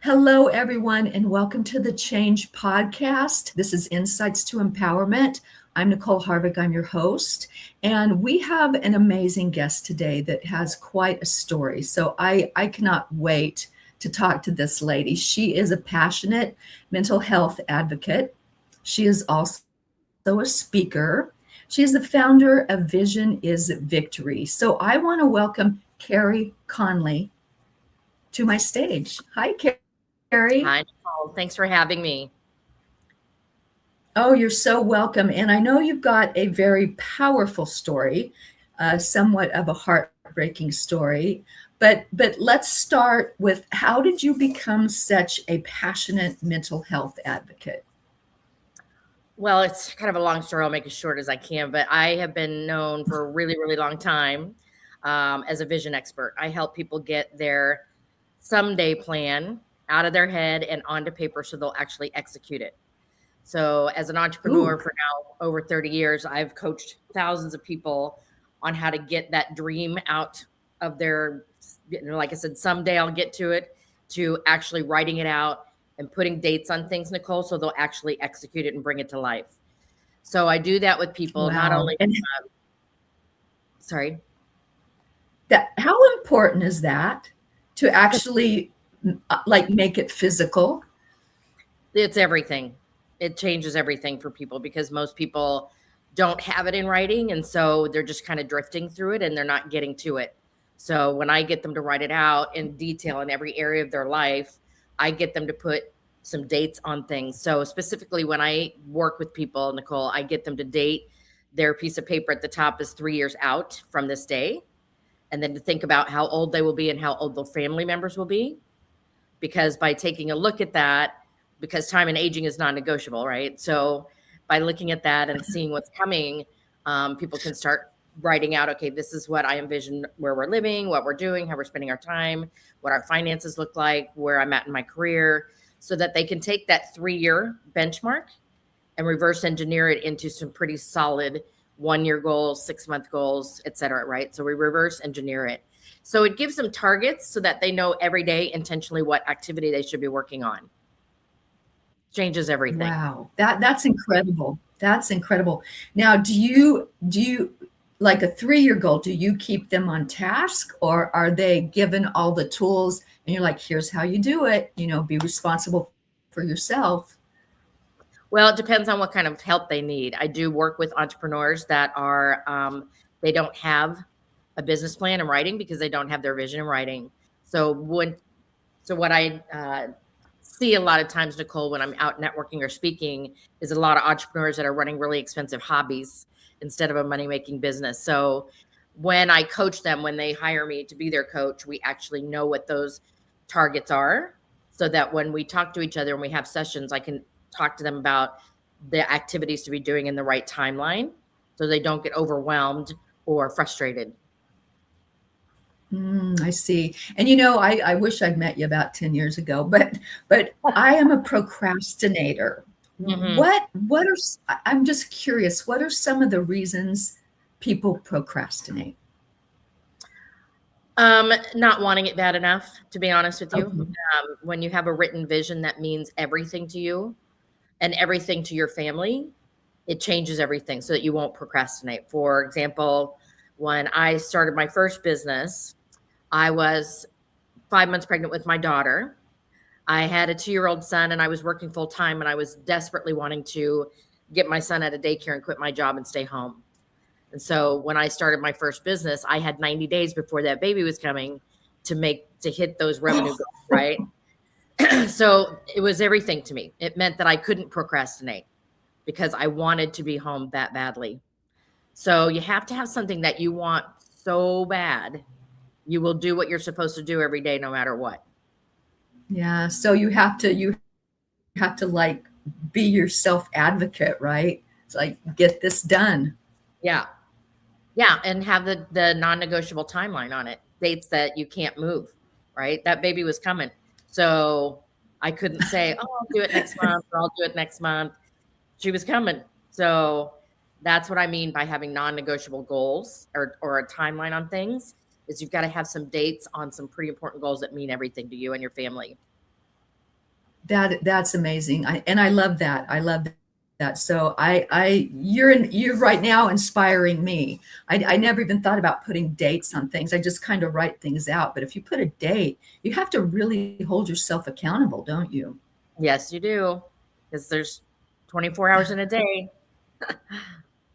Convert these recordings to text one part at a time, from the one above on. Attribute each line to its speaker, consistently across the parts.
Speaker 1: Hello, everyone, and welcome to the Change Podcast. This is Insights to Empowerment. I'm Nicole Harvick, I'm your host, and we have an amazing guest today that has quite a story. So I cannot wait to talk to this lady. She is a passionate mental health advocate. She is also a speaker. She is the founder of Vision is Victory. So I want to welcome Carey Conley to my stage. Hi, Carey.
Speaker 2: Hi, Nicole. Thanks for having me.
Speaker 1: Oh, you're so welcome. And I know you've got a very powerful story, somewhat of a heartbreaking story. But let's start with, how did you become such a passionate mental health advocate?
Speaker 2: Well, it's kind of a long story. I'll make it short as I can, but I have been known for a really, really long time as a vision expert. I help people get their someday plan out of their head and onto paper so they'll actually execute it. So, as an entrepreneur
Speaker 1: Ooh,
Speaker 2: for now over 30 years, I've coached thousands of people on how to get that dream out of their, like I said, someday I'll get to it, to actually writing it out and putting dates on things, Nicole, so they'll actually execute it and bring it to life. So I do that with people, not
Speaker 1: wow.
Speaker 2: only,
Speaker 1: And
Speaker 2: sorry,
Speaker 1: that, how important is that to actually like make it physical?
Speaker 2: it's everything. It changes everything for people because most people don't have it in writing. And so they're just kind of drifting through it and they're not getting to it. So when I get them to write it out in detail in every area of their life, I get them to put some dates on things. So specifically when I work with people, Nicole, I get them to date their piece of paper at the top is 3 years out from this day. And then to think about how old they will be and how old their family members will be. Because by taking a look at that, because time and aging is non-negotiable, right? So by looking at that and seeing what's coming, people can start writing out, okay, this is what I envision where we're living, what we're doing, how we're spending our time, what our finances look like, where I'm at in my career, so that they can take that 3-year benchmark and reverse engineer it into some pretty solid 1-year goals, 6-month goals, et cetera, right? So we reverse engineer it. So it gives them targets so that they know every day intentionally what activity they should be working on. Changes everything.
Speaker 1: Wow, that's incredible. That's incredible. Now, do you like a 3-year goal? Do you keep them on task, or are they given all the tools and you're like, here's how you do it? Be responsible for yourself.
Speaker 2: Well, it depends on what kind of help they need. I do work with entrepreneurs that are, they don't have a business plan in writing because they don't have their vision in writing. So what I see a lot of times, Nicole, when I'm out networking or speaking, is a lot of entrepreneurs that are running really expensive hobbies instead of a money making business. So when I coach them, when they hire me to be their coach, we actually know what those targets are so that when we talk to each other and we have sessions, I can talk to them about the activities to be doing in the right timeline so they don't get overwhelmed or frustrated.
Speaker 1: I see. And I wish I'd met you about 10 years ago, but I am a procrastinator.
Speaker 2: Hmm.
Speaker 1: I'm just curious, what are some of the reasons people procrastinate?
Speaker 2: Not wanting it bad enough, to be honest with you.
Speaker 1: Okay.
Speaker 2: When you have a written vision that means everything to you and everything to your family, it changes everything so that you won't procrastinate. For example, when I started my first business, I was 5 months pregnant with my daughter. I had a 2-year-old son and I was working full time and I was desperately wanting to get my son out of daycare and quit my job and stay home. And so when I started my first business, I had 90 days before that baby was coming to hit those revenue goals, right? So it was everything to me. It meant that I couldn't procrastinate because I wanted to be home that badly. So you have to have something that you want so bad, you will do what you're supposed to do every day, no matter what.
Speaker 1: Yeah, so you have to like be your self advocate, right? It's like, get this done.
Speaker 2: Yeah. Yeah. And have the non-negotiable timeline on it, dates that you can't move, right? That baby was coming. So I couldn't say, oh, I'll do it next month or I'll do it next month. She was coming. So that's what I mean by having non-negotiable goals or a timeline on things is you've got to have some dates on some pretty important goals that mean everything to you and your family.
Speaker 1: That's amazing. I love that. I love that. So you're right now inspiring me. I never even thought about putting dates on things. I just kind of write things out. But if you put a date, you have to really hold yourself accountable, don't you?
Speaker 2: Yes, you do. Because there's 24 hours in a day,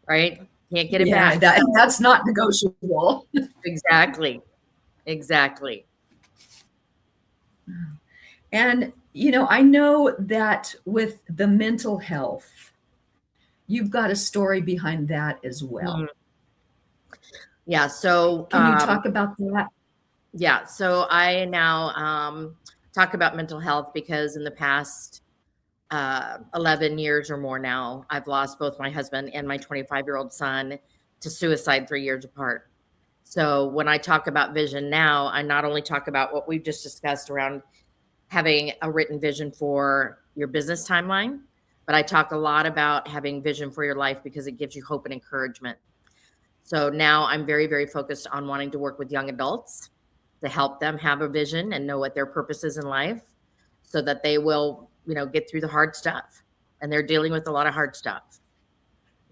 Speaker 2: right? Can't get it
Speaker 1: Yeah,
Speaker 2: back.
Speaker 1: that's not negotiable.
Speaker 2: Exactly. Exactly.
Speaker 1: And I know that with the mental health, you've got a story behind that as well.
Speaker 2: Mhm. Yeah. So,
Speaker 1: Can you talk about that?
Speaker 2: yeah. So I now talk about mental health because in the past 11 years or more now, I've lost both my husband and my 25-year-old son to suicide 3 years apart. So when I talk about vision now, I not only talk about what we've just discussed around having a written vision for your business timeline, but I talk a lot about having vision for your life because it gives you hope and encouragement. So now I'm very, very focused on wanting to work with young adults to help them have a vision and know what their purpose is in life so that they will, get through the hard stuff. And they're dealing with a lot of hard stuff.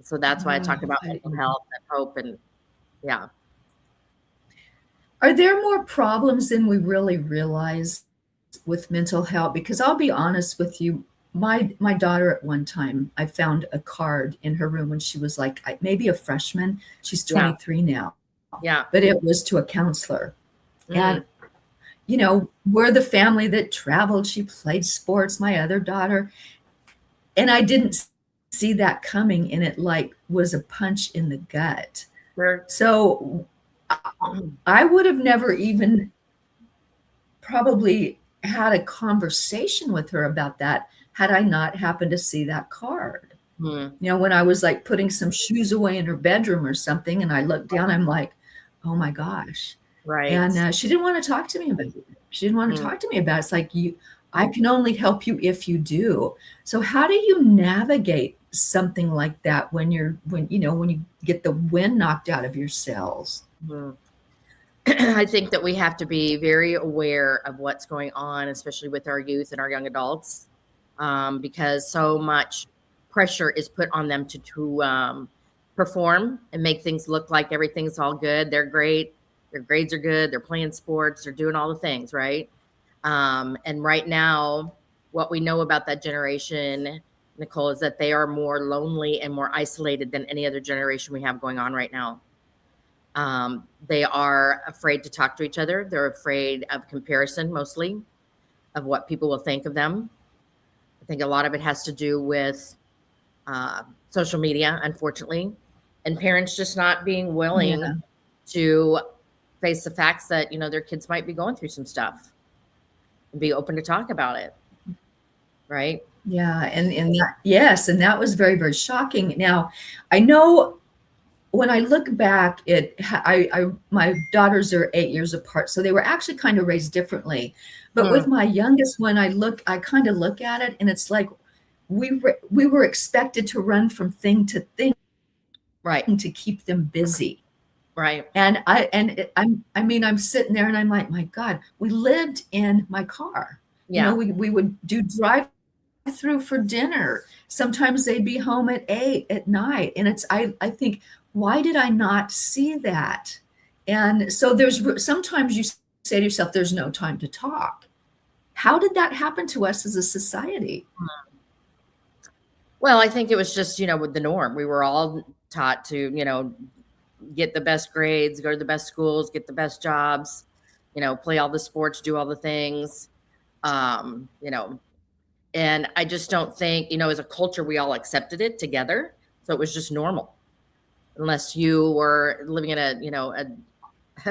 Speaker 2: So that's why I talk
Speaker 1: Oh,
Speaker 2: about mental health and hope and yeah.
Speaker 1: are there more problems than we really realize with mental health? Because I'll be honest with you, my daughter at one time, I found a card in her room when she was like maybe a freshman. She's
Speaker 2: Yeah.
Speaker 1: 23 now,
Speaker 2: Yeah.
Speaker 1: but it was to a counselor.
Speaker 2: Mm,
Speaker 1: And we're the family that traveled. She played sports, my other daughter, and I didn't see that coming, and it like was a punch in the gut.
Speaker 2: sure.
Speaker 1: So I would have never even probably had a conversation with her about that had I not happened to see that card.
Speaker 2: Mm,
Speaker 1: When I was like putting some shoes away in her bedroom or something, and I looked down, I'm like, oh my gosh.
Speaker 2: right.
Speaker 1: And she didn't want to talk to me about it. She didn't want to
Speaker 2: Mm.
Speaker 1: talk to me about it. It's like I can only help you if you do. So how do you navigate something like that when when you get the wind knocked out of your sails?
Speaker 2: Mm. I think that we have to be very aware of what's going on, especially with our youth and our young adults, because so much pressure is put on them to perform and make things look like everything's all good. They're great. Their grades are good. They're playing sports. They're doing all the things, right? And right now, what we know about that generation, Nicole, is that they are more lonely and more isolated than any other generation we have going on right now. They are afraid to talk to each other. They're afraid of comparison, mostly of what people will think of them. I think a lot of it has to do with social media, unfortunately, and parents just not being willing
Speaker 1: Yeah.
Speaker 2: to face the facts that, their kids might be going through some stuff and be open to talk about it. Right.
Speaker 1: Yeah, and that, yes, and that was very, very shocking. Now, I know when I look back, my daughters are 8 years apart, so they were actually kind of raised differently. But with
Speaker 2: Mm,
Speaker 1: my youngest one, I kind of look at it, and it's like we were expected to run from thing to thing
Speaker 2: right.
Speaker 1: to keep them busy.
Speaker 2: Right.
Speaker 1: And I'm sitting there, and I'm like, my God, we lived in my car.
Speaker 2: Yeah.
Speaker 1: We would do drive through for dinner. Sometimes they'd be home at 8 at night. And I think, why did I not see that? And so sometimes you say to yourself, there's no time to talk. How did that happen to us as a society?
Speaker 2: Well, I think it was just, with the norm. We were all taught to, get the best grades, go to the best schools, get the best jobs, play all the sports, do all the things. Um, you know, and I just don't think, as a culture, we all accepted it together. So it was just normal. Unless you were living in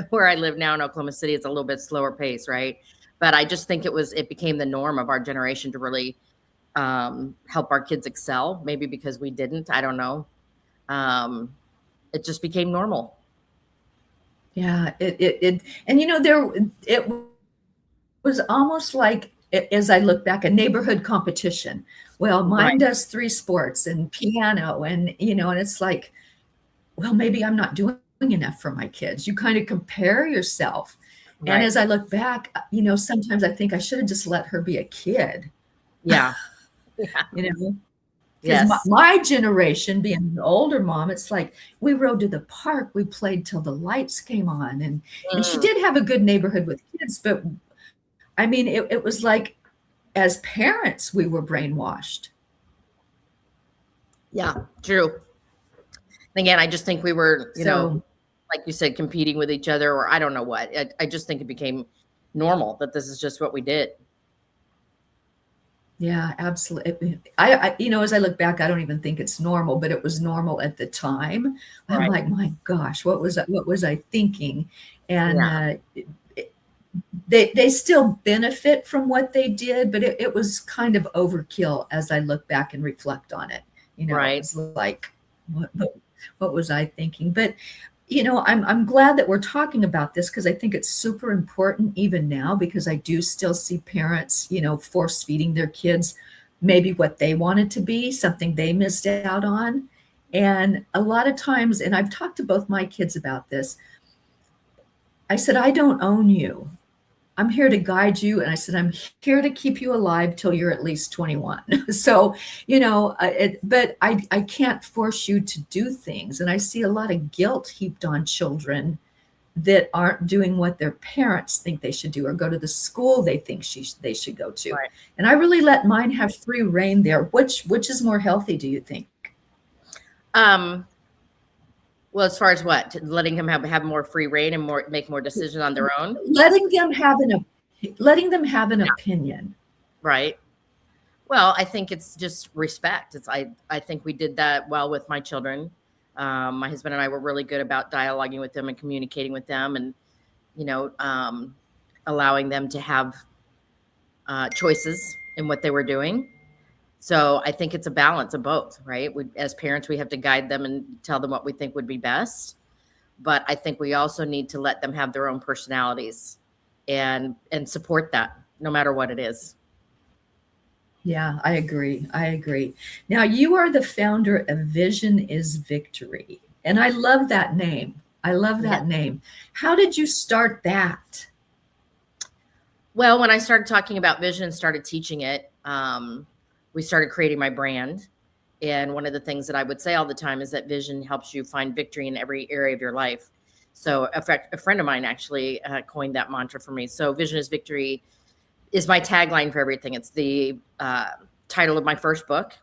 Speaker 2: where I live now in Oklahoma City, it's a little bit slower pace, right? But I just think it became the norm of our generation to really help our kids excel. Maybe because we didn't, I don't know. It just became normal.
Speaker 1: Yeah, and it was almost like, as I look back, a neighborhood competition. Well,
Speaker 2: Right.
Speaker 1: mine does 3 sports and piano, and it's like, well, maybe I'm not doing enough for my kids. You kind of compare yourself. And
Speaker 2: Right.
Speaker 1: as I look back, sometimes I think I should have just let her be a kid.
Speaker 2: Yeah. Yeah.
Speaker 1: you know, because
Speaker 2: Yes.
Speaker 1: my generation, being an older mom, it's like we rode to the park, we played till the lights came on, and she
Speaker 2: Mm,
Speaker 1: did have a good neighborhood with kids, but I mean, it was like as parents, we were brainwashed.
Speaker 2: yeah, true. Again, I just think we were,
Speaker 1: So
Speaker 2: like you said, competing with each other, or I don't know what. I just think it became normal that this is just what we did.
Speaker 1: yeah, absolutely. As I look back, I don't even think it's normal, but it was normal at the time. I'm
Speaker 2: Right.
Speaker 1: like, my gosh, what was I thinking? And
Speaker 2: Yeah.
Speaker 1: they still benefit from what they did, but it was kind of overkill as I look back and reflect on it. It
Speaker 2: Right.
Speaker 1: was like, what was I thinking? But I'm glad that we're talking about this because I think it's super important even now because I do still see parents, force feeding their kids maybe what they wanted to be, something they missed out on. And a lot of times, and I've talked to both my kids about this, I said, I don't own you. I'm here to guide you. And I said, I'm here to keep you alive till you're at least 21. So, but I can't force you to do things. And I see a lot of guilt heaped on children that aren't doing what their parents think they should do or go to the school they think they should go to.
Speaker 2: Right.
Speaker 1: And I really let mine have free reign there. Which is more healthy, do you think?
Speaker 2: Well, as far as what, letting them have more free reign and make more decisions on their own,
Speaker 1: Letting them have an opinion.
Speaker 2: right? Well, I think it's just respect. I think we did that well with my children. My husband and I were really good about dialoguing with them and communicating with them, and you know, um, allowing them to have choices in what they were doing. So I think it's a balance of both, right? As parents, we have to guide them and tell them what we think would be best. But I think we also need to let them have their own personalities and support that no matter what it is.
Speaker 1: Yeah, I agree. I agree. Now, you are the founder of Vision is Victory. And I love that name. I love
Speaker 2: Yeah.
Speaker 1: that name. How did you start that?
Speaker 2: Well, when I started talking about vision and started teaching it, we started creating my brand. And one of the things that I would say all the time is that vision helps you find victory in every area of your life. So, a friend of mine actually coined that mantra for me. So, vision is victory is my tagline for everything. It's the title of my first book.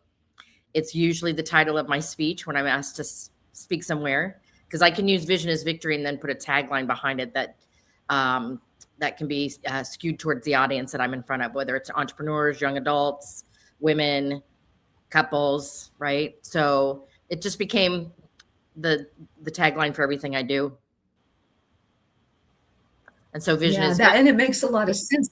Speaker 2: It's usually the title of my speech when I'm asked to speak somewhere, because I can use vision as victory and then put a tagline behind it um, that can be skewed towards the audience that I'm in front of, whether it's entrepreneurs, young adults, women, couples, right? So it just became the tagline for everything I do. And so vision
Speaker 1: Yeah,
Speaker 2: is
Speaker 1: and it makes a lot of sense.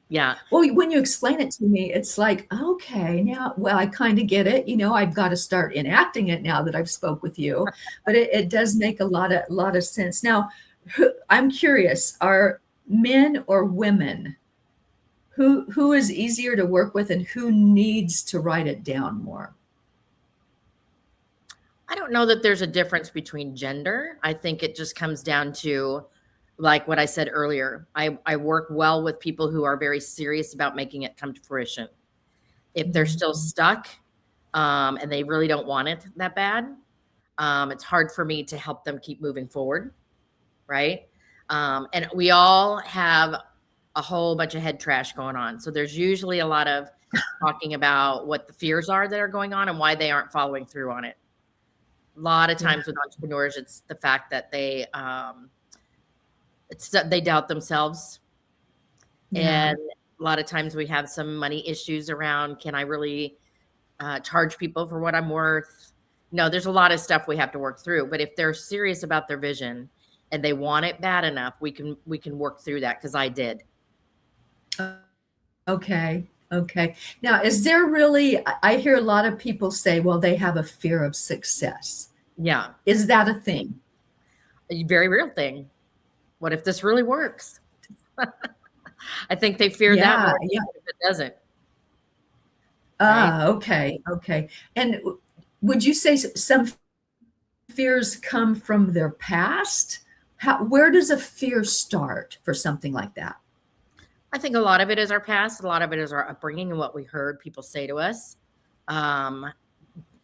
Speaker 2: yeah.
Speaker 1: Well, when you explain it to me, it's like, okay, now, well, I kind of get it. I've got to start enacting it now that I've spoke with you, but it does make a lot of sense. Now, I'm curious, are men or women who is easier to work with and who needs to write it down more?
Speaker 2: I don't know that there's a difference between gender. I think it just comes down to, like what I said earlier, I work well with people who are very serious about making it come to fruition. If they're still stuck and they really don't want it that bad, it's hard for me to help them keep moving forward, right? And we all have a whole bunch of head trash going on. So there's usually a lot of talking about what the fears are that are going on and why they aren't following through on it. A lot of
Speaker 1: Yeah,
Speaker 2: times with entrepreneurs, it's the fact that they doubt themselves,
Speaker 1: yeah,
Speaker 2: and a lot of times we have some money issues around, can I really charge people for what I'm worth? No, there's a lot of stuff we have to work through. But if they're serious about their vision and they want it bad enough, we can work through that, because I did.
Speaker 1: okay, okay. Now, is there really, I hear a lot of people say, well, they have a fear of success.
Speaker 2: Yeah,
Speaker 1: Is that a thing?
Speaker 2: a very real thing. What if this really works? I think they fear that
Speaker 1: Yeah,
Speaker 2: more
Speaker 1: yeah.
Speaker 2: if it doesn't, right?
Speaker 1: Ah, okay, okay. And would you say some fears come from their past? Where does a fear start for something like that?
Speaker 2: I think a lot of it is our past. A lot of it is our upbringing and what we heard people say to us. Um,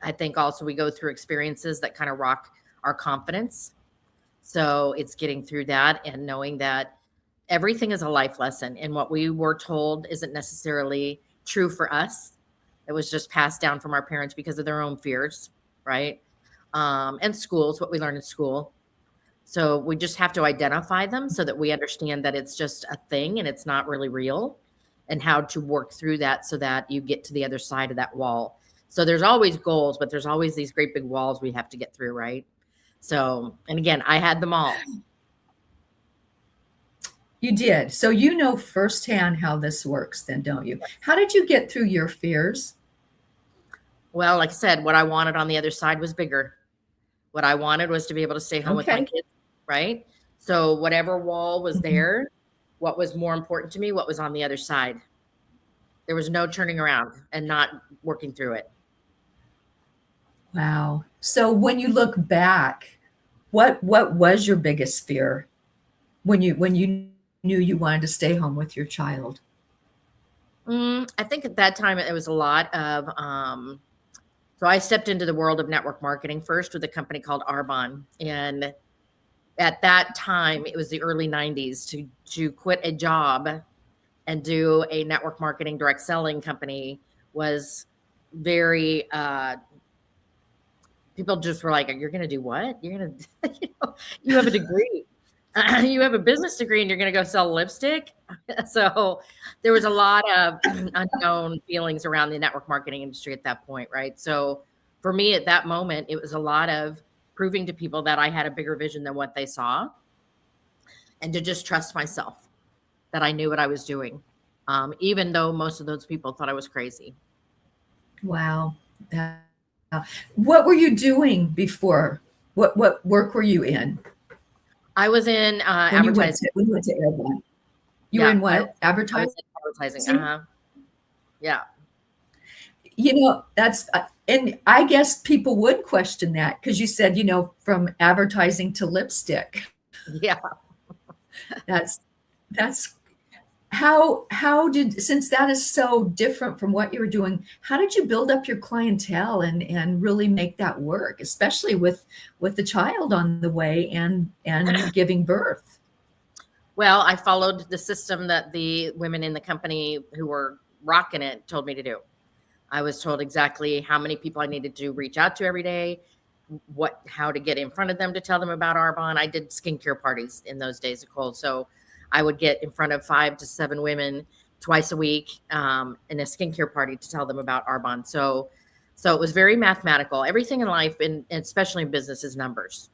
Speaker 2: I think also we go through experiences that kind of rock our confidence. So it's getting through that and knowing that everything is a life lesson. And what we were told isn't necessarily true for us. It was just passed down from our parents because of their own fears, right? And schools, what we learned in school. So we just have to identify them so that we understand that it's just a thing and it's not really real, and how to work through that so that you get to the other side of that wall. So there's always goals, but there's always these great big walls we have to get through, right? So, and again, I had them all.
Speaker 1: You did. So you know firsthand how this works then, don't you? How did you get through your fears?
Speaker 2: Well, like I said, what I wanted on the other side was bigger. What I wanted was to be able to stay home with my
Speaker 1: Okay.
Speaker 2: kids, right? So whatever wall was
Speaker 1: Mhm.
Speaker 2: there, what was more important to me, what was on the other side. There was no turning around and not working through it.
Speaker 1: Wow. So when you look back, what was your biggest fear when you knew you wanted to stay home with your child?
Speaker 2: I think at that time it was a lot of so I stepped into the world of network marketing first with a company called Arbonne. And at that time, it was the early 90s to quit a job and do a network marketing direct selling company was very people just were like, you're going to do what? You're going to you have a degree. You have a business degree and you're going to go sell lipstick. So there was a lot of unknown feelings around the network marketing industry at that point, right? So for me at that moment, it was a lot of proving to people that I had a bigger vision than what they saw, and to just trust myself that I knew what I was doing, even though most of those people thought I was crazy.
Speaker 1: Wow. What were you doing before? What work were you in
Speaker 2: I was in advertising.
Speaker 1: when you went to Airbnb? You were
Speaker 2: Yeah,
Speaker 1: in what?
Speaker 2: I was
Speaker 1: Advertising?
Speaker 2: in advertising. Yeah.
Speaker 1: You know, that's and I guess people would question that because you said, from advertising to lipstick.
Speaker 2: Yeah.
Speaker 1: That's that's how did since that is so different from what you were doing, how did you build up your clientele and really make that work, especially with the child on the way and you giving birth?
Speaker 2: Well, I followed the system that the women in the company who were rocking it told me to do. I was told exactly how many people I needed to reach out to every day, how to get in front of them to tell them about Arbonne. I did skincare parties in those days, Nicole. So I would get in front of 5 to 7 women twice a week in a skincare party to tell them about Arbonne. So it was very mathematical. Everything in life, and especially in business, is numbers.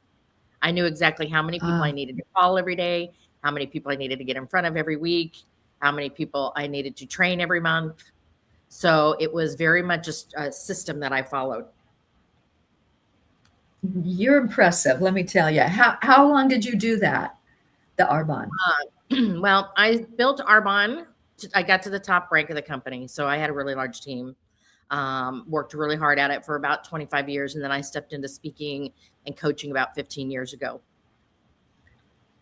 Speaker 2: I knew exactly how many people I
Speaker 1: Uh,
Speaker 2: needed to call every day, how many people I needed to get in front of every week, how many people I needed to train every month. So it was very much just a system that I followed.
Speaker 1: you're impressive, let me tell you. How long did you do that, the Arbonne?
Speaker 2: Well, I built Arbonne. I got to the top rank of the company. So I had a really large team, worked really hard at it for about 25 years. And then I stepped into speaking and coaching about 15 years ago.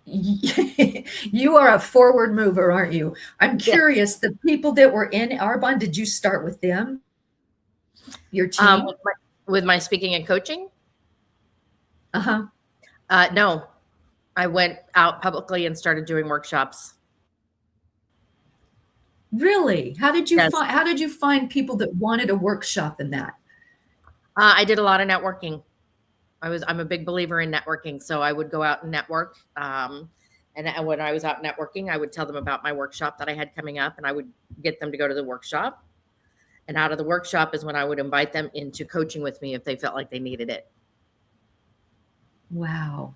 Speaker 1: You are a forward mover, aren't you? I'm
Speaker 2: Yeah.
Speaker 1: curious, the people that were in Arbonne, did you start with them, your
Speaker 2: Um,
Speaker 1: team?
Speaker 2: with, my, with my speaking and coaching,
Speaker 1: Uh-huh.
Speaker 2: no, I went out publicly and started doing workshops.
Speaker 1: Really?
Speaker 2: Yes.
Speaker 1: How did you find people that wanted a workshop in that?
Speaker 2: I did a lot of networking. I'm a big believer in networking. So I would go out and network. And when I was out networking, I would tell them about my workshop that I had coming up, and I would get them to go to the workshop. And out of the workshop is when I would invite them into coaching with me if they felt like they needed it.
Speaker 1: Wow.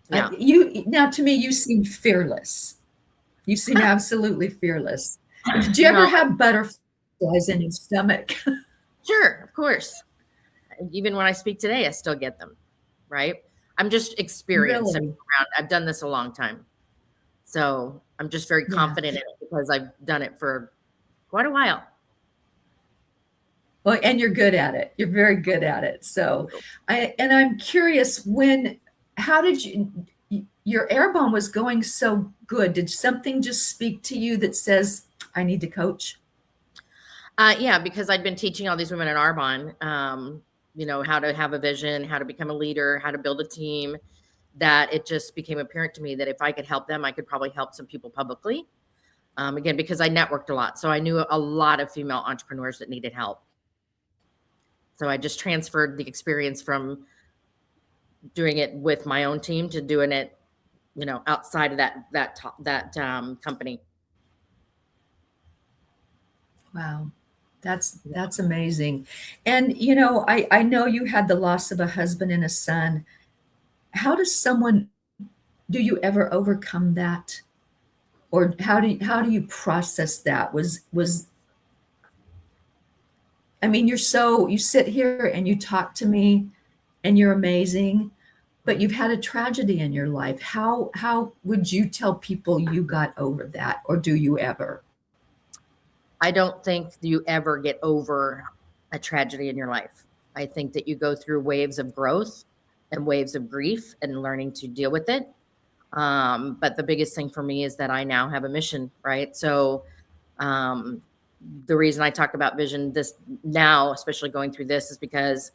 Speaker 2: Yeah.
Speaker 1: Now to me, you seem fearless. You seem absolutely fearless. Did you ever
Speaker 2: No,
Speaker 1: have butterflies in your stomach?
Speaker 2: sure, of course. Even when I speak today, I still get them, right? I'm just experienced. I've been
Speaker 1: Really?
Speaker 2: around. I've done this a long time. So I'm just very
Speaker 1: Yeah.
Speaker 2: confident in it because I've done it for quite a while.
Speaker 1: Well, and you're good at it. You're very good at it. So, I'm curious how did your airborne was going so good. Did something just speak to you that says, I need to coach?
Speaker 2: Yeah, because I'd been teaching all these women at Arbonne, how to have a vision, how to become a leader, how to build a team, that it just became apparent to me that if I could help them, I could probably help some people publicly. Again, because I networked a lot. So I knew a lot of female entrepreneurs that needed help. So I just transferred the experience from doing it with my own team to doing it, outside of that company.
Speaker 1: Wow. That's amazing. And I know you had the loss of a husband and a son. How does someone do you ever overcome that? Or how do you process that? Was I mean, you sit here and you talk to me and you're amazing, but you've had a tragedy in your life. How would you tell people you got over that, or do you ever?
Speaker 2: I don't think you ever get over a tragedy in your life. I think that you go through waves of growth and waves of grief and learning to deal with it. But the biggest thing for me is that I now have a mission, right? So um, the reason I talk about vision this now, especially going through this, is because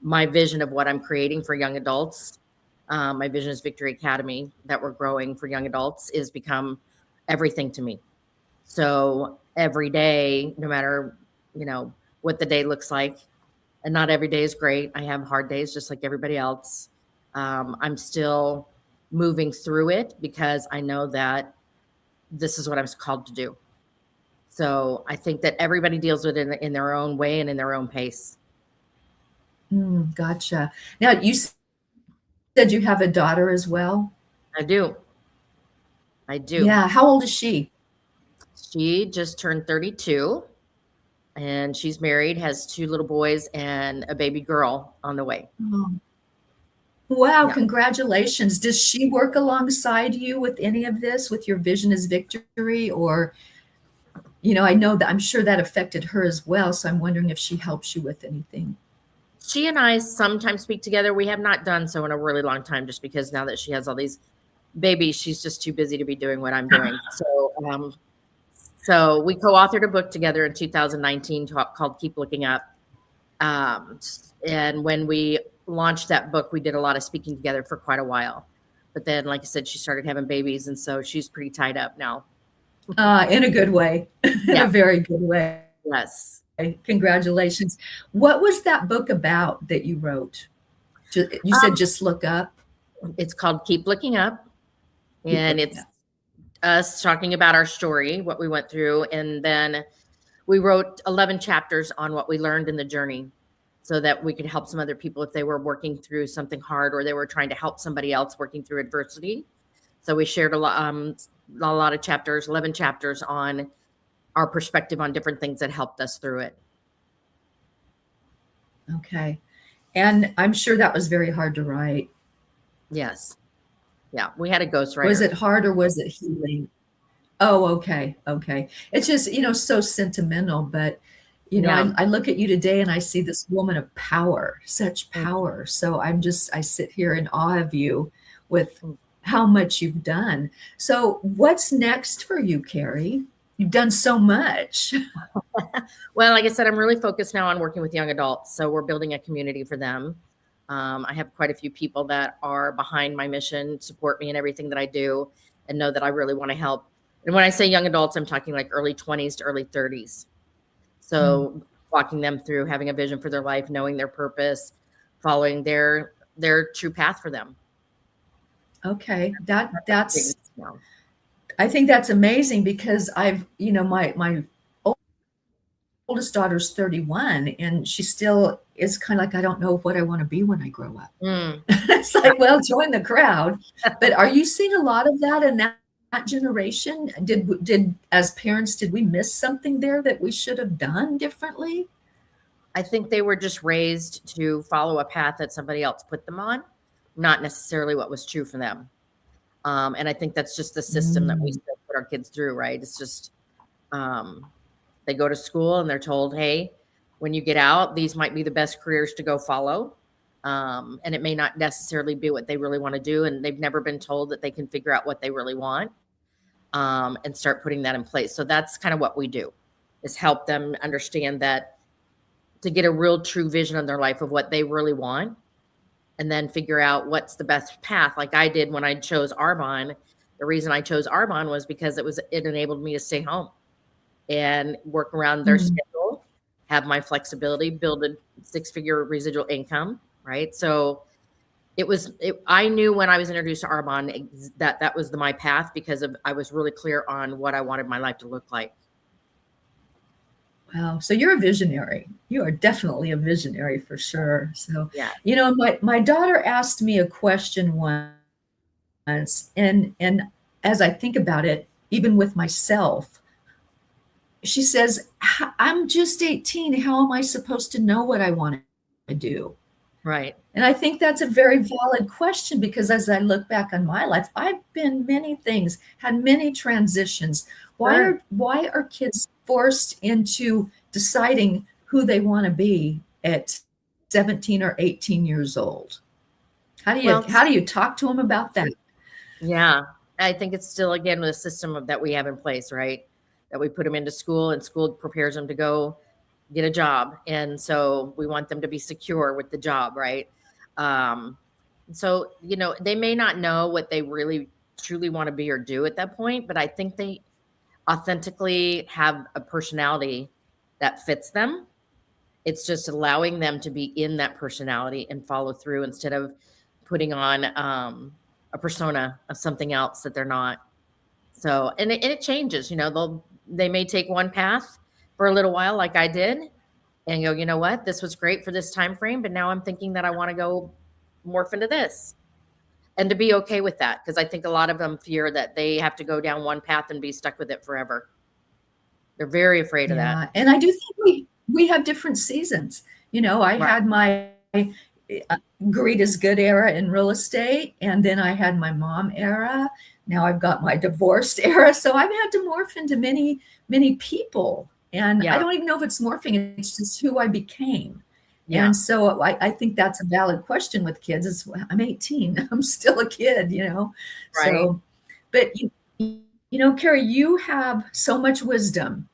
Speaker 2: my vision of what I'm creating for young adults, my vision is Victory Academy that we're growing for young adults, is become everything to me. So every day, no matter, what the day looks like, and not every day is great. I have hard days just like everybody else. I'm still moving through it because I know that this is what I'm called to do. So I think that everybody deals with it in their own way and in their own pace.
Speaker 1: Gotcha. Now, you said you have a daughter as well.
Speaker 2: I do. I do.
Speaker 1: Yeah. How old is she?
Speaker 2: She just turned 32 and she's married, has two little boys and a baby girl on the way.
Speaker 1: Oh, wow.
Speaker 2: Yeah.
Speaker 1: Congratulations. Does she work alongside you with any of this, with your vision as victory? Or, I know that I'm sure that affected her as well. So I'm wondering if she helps you with anything.
Speaker 2: She and I sometimes speak together. We have not done so in a really long time just because now that she has all these babies, she's just too busy to be doing what I'm doing. So we co-authored a book together in 2019 called Keep Looking Up. And when we launched that book, we did a lot of speaking together for quite a while. But then, like I said, she started having babies, and so she's pretty tied up now.
Speaker 1: In a good way, in a very good way.
Speaker 2: Yes.
Speaker 1: Congratulations. What was that book about that you wrote? You said just look up.
Speaker 2: It's called Keep Looking Up, and it's us talking about our story, what we went through, and then we wrote 11 chapters on what we learned in the journey so that we could help some other people if they were working through something hard or they were trying to help somebody else working through adversity. So we shared a lot of chapters, 11 chapters on our perspective on different things that helped us through it.
Speaker 1: Okay. And I'm sure that was very hard to write.
Speaker 2: Yes. Yeah. We had a ghostwriter.
Speaker 1: Was it hard or was it healing? Oh, okay. Okay. It's just, so sentimental, but I look at you today and I see this woman of power, such power. So I sit here in awe of you with how much you've done. So what's next for you, Carey? You've done so much.
Speaker 2: Well, like I said, I'm really focused now on working with young adults. So we're building a community for them. I have quite a few people that are behind my mission, support me in everything that I do, and know that I really want to help. And when I say young adults, I'm talking like early 20s to early 30s. So walking them through having a vision for their life, knowing their purpose, following their true path for them.
Speaker 1: Okay. I think that's amazing because my oldest daughter's 31 and she still is kind of like, I don't know what I want to be when I grow up. It's like, well, join the crowd. But are you seeing a lot of that in that generation? Did as parents, did we miss something there that we should have done differently?
Speaker 2: I think they were just raised to follow a path that somebody else put them on, not necessarily what was true for them. And I think that's just the system that we still put our kids through, right? It's just they go to school and they're told, hey, when you get out, these might be the best careers to go follow. And it may not necessarily be what they really want to do. And they've never been told that they can figure out what they really want, and start putting that in place. So that's kind of what we do, is help them understand that, to get a real true vision of their life of what they really want, and then figure out what's the best path. Like I did when I chose Arbonne. The reason I chose Arbonne was because it enabled me to stay home and work around their schedule, have my flexibility, build a 6-figure residual income, right? So I knew when I was introduced to Arbonne that was my path, because I was really clear on what I wanted my life to look like.
Speaker 1: Wow. So you're a visionary. You are definitely a visionary for sure. So,
Speaker 2: Yeah.
Speaker 1: my daughter asked me a question once, and as I think about it, even with myself, she says, I'm just 18. How am I supposed to know what I want to do?
Speaker 2: Right.
Speaker 1: And I think that's a very valid question, because as I look back on my life, I've been many things, had many transitions.
Speaker 2: Sure.
Speaker 1: Why are kids forced into deciding who they want to be at 17 or 18 years old? How do you talk to them about that?
Speaker 2: Yeah. I think it's still, again, with the system that we have in place, right? That we put them into school, and school prepares them to go get a job. And so we want them to be secure with the job, right? So, they may not know what they really truly want to be or do at that point, but I think they authentically have a personality that fits them. It's just allowing them to be in that personality and follow through, instead of putting on a persona of something else that they're not. So, and it changes, they may take one path for a little while, like I did, and go, you know what, this was great for this time frame, but now I'm thinking that I want to go morph into this, and to be okay with that. Because I think a lot of them fear that they have to go down one path and be stuck with it forever. They're very afraid of that.
Speaker 1: And I do think we have different seasons. I had my greed is good era in real estate, and then I had my mom era. Now I've got my divorced era. So I've had to morph into many, many people. And I don't even know if it's morphing, it's just who I became.
Speaker 2: Yeah.
Speaker 1: And so I think that's a valid question with kids. I'm 18, I'm still a kid,
Speaker 2: Right.
Speaker 1: So, but Carey, you have so much wisdom,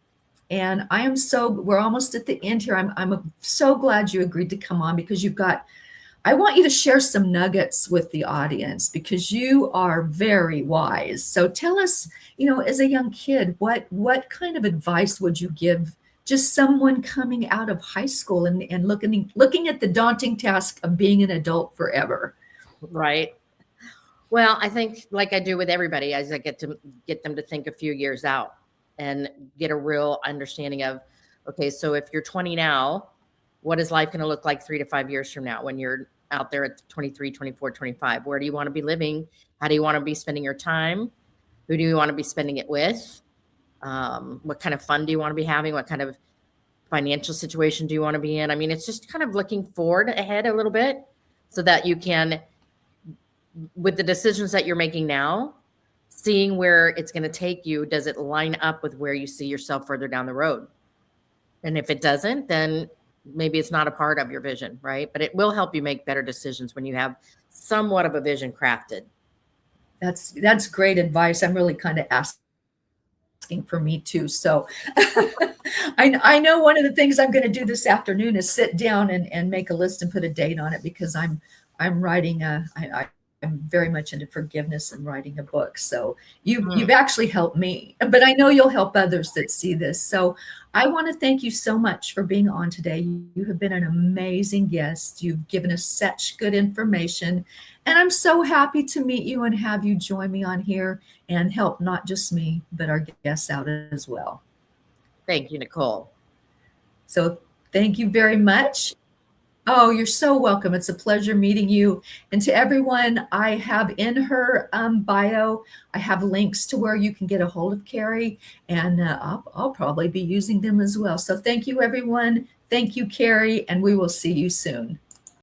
Speaker 1: and we're almost at the end here. I'm so glad you agreed to come on, because I want you to share some nuggets with the audience, because you are very wise. So tell us, as a young kid, what kind of advice would you give just someone coming out of high school and looking at the daunting task of being an adult forever?
Speaker 2: Right. Well, I think, like I do with everybody, as I get them to think a few years out and get a real understanding of, okay, so if you're 20 now, what is life going to look like 3 to 5 years from now, when you're out there at 23, 24, 25? Where do you want to be living? How do you want to be spending your time? Who do you want to be spending it with? What kind of fun do you want to be having? What kind of financial situation do you want to be in? I mean, it's just kind of looking forward ahead a little bit, so that you can, with the decisions that you're making now, seeing where it's going to take you, does it line up with where you see yourself further down the road? And if it doesn't, then maybe it's not a part of your vision, right? But it will help you make better decisions when you have somewhat of a vision crafted.
Speaker 1: That's great advice. I'm really kind of asking for me too. So I know one of the things I'm going to do this afternoon is sit down and make a list and put a date on it, because I'm writing I'm very much into forgiveness and writing a book. So you've actually helped me, but I know you'll help others that see this. So I want to thank you so much for being on today. You have been an amazing guest. You've given us such good information, and I'm so happy to meet you and have you join me on here and help not just me, but our guests out as well.
Speaker 2: Thank you, Nicole.
Speaker 1: So thank you very much. Oh, you're so welcome. It's a pleasure meeting you. And to everyone, I have in her bio, I have links to where you can get a hold of Carey, and I'll probably be using them as well. So thank you, everyone. Thank you, Carey, and we will see you soon.